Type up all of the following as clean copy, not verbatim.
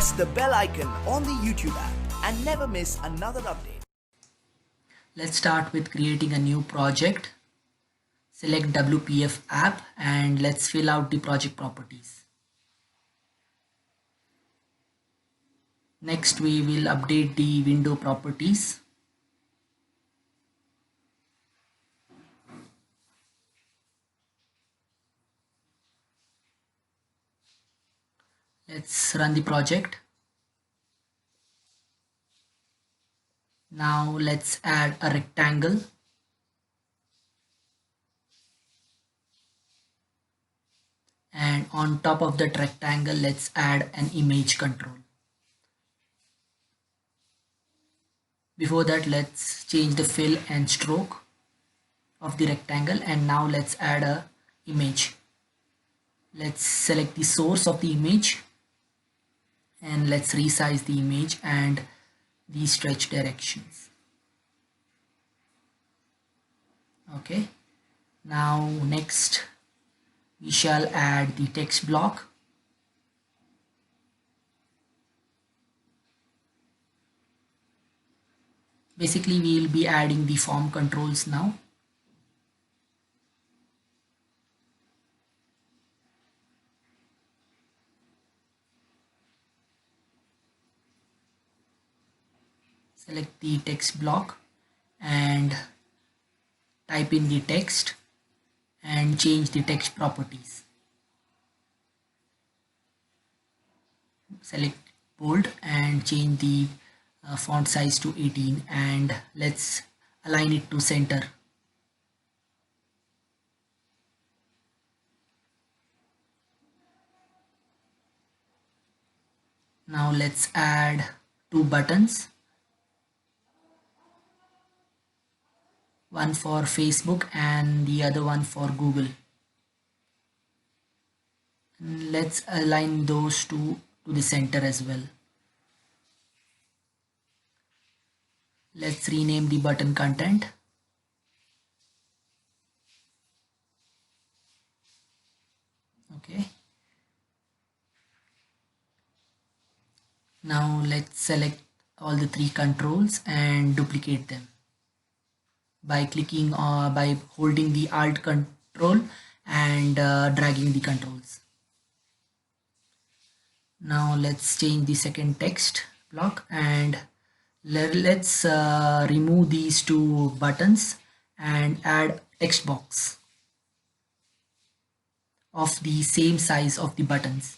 press the bell icon on the YouTube app and never miss another update. Let's start with creating a new project. Select WPF app and let's fill out the project properties. Next, we will update the window properties. Let's run the project. Now let's add a rectangle. And on top of that rectangle, let's add an image control. Before that, let's change the fill and stroke of the rectangle, and now let's add a image. Let's select the source of the image and let's resize the image and the stretch directions. Okay, now next we shall add the text block. Basically, we will be adding the form controls now. Select the text block and type in the text and change the text properties. Select bold and change the font size to 18 and let's align it to center. Now let's add two buttons. One for Facebook and the other one for Google. And let's align those two to the center as well. Let's rename the button content. Okay. Now let's select all the three controls and duplicate them by clicking by holding the Alt control and dragging the controls. Now let's change the second text block and let's remove these two buttons and add text box of the same size of the buttons.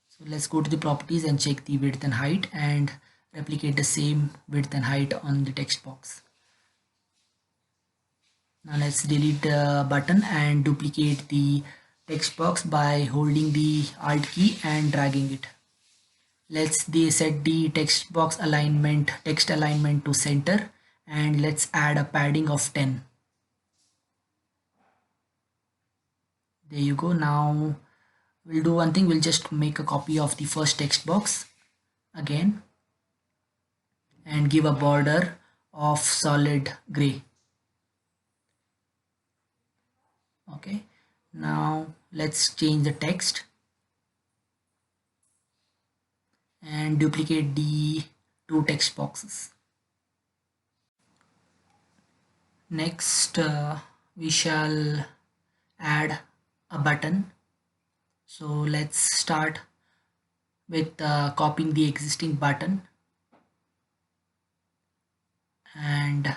So let's go to the properties and check the width and height and replicate the same width and height on the text box. Now let's delete the button and duplicate the text box by holding the Alt key and dragging it. Let's set the text box alignment, text alignment to center, and let's add a padding of 10. There you go. Now we'll do one thing, we'll just make a copy of the first text box again and give a border of solid gray. Okay, now let's change the text and duplicate the two text boxes. Next, we shall add a button. So let's start with copying the existing button and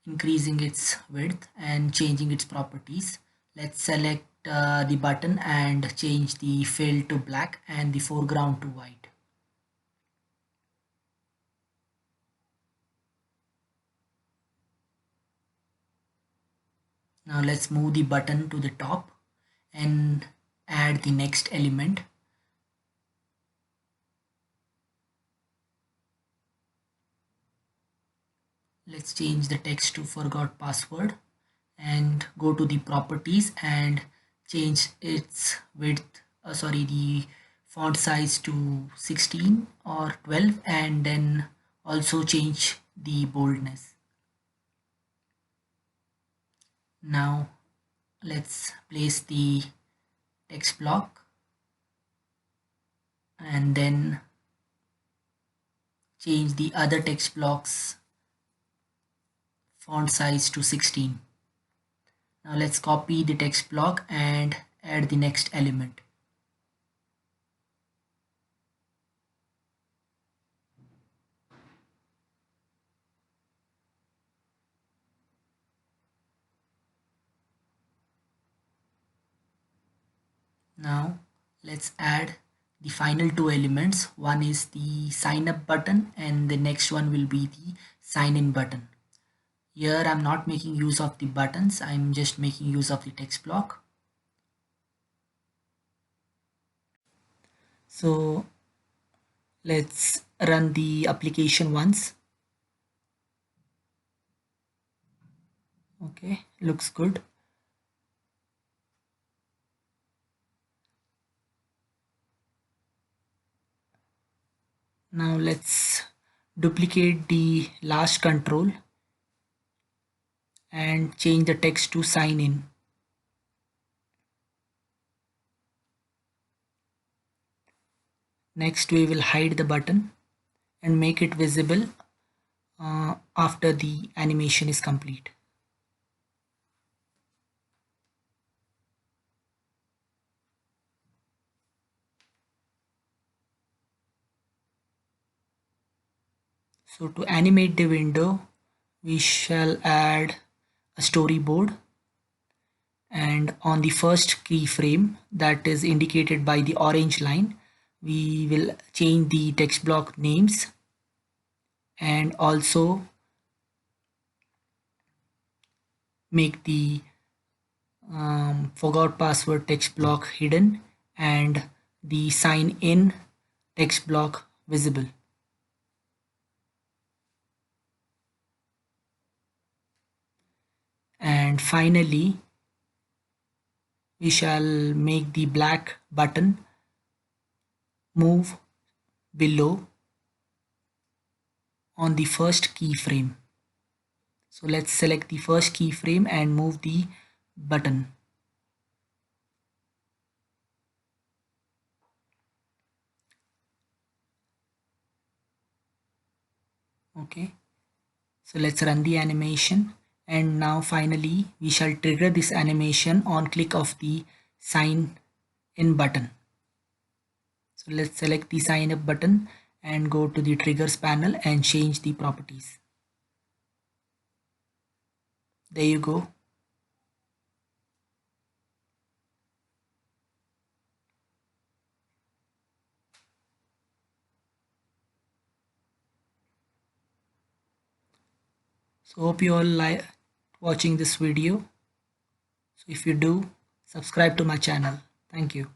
increasing its width and changing its properties. Let's select the button and change the fill to black and the foreground to white. Now let's move the button to the top and add the next element. Let's change the text to forgot password and go to the properties and change its width, the font size to 16 or 12, and then also change the boldness. Now let's place the text block and then change the other text blocks font size to 16. Now let's copy the text block and add the next element. Now let's add the final two elements. One is the sign up button and the next one will be the sign in button. Here I'm not making use of the buttons, I'm just making use of the text block. So let's run the application once. Okay, looks good. Now let's duplicate the last control and change the text to sign in. Next we will hide the button and make it visible after the animation is complete. So to animate the window, we shall add a storyboard, and on the first keyframe that is indicated by the orange line, we will change the text block names and also make the forgot password text block hidden and the sign in text block visible. And finally, we shall make the black button move below on the first keyframe. So let's select the first keyframe and move the button. Okay, so let's run the animation, and now finally we shall trigger this animation on click of the sign in button. So let's select the sign up button and go to the triggers panel and change the properties. There you go. So hope you all like watching this video. So if you do, subscribe to my channel. Thank you.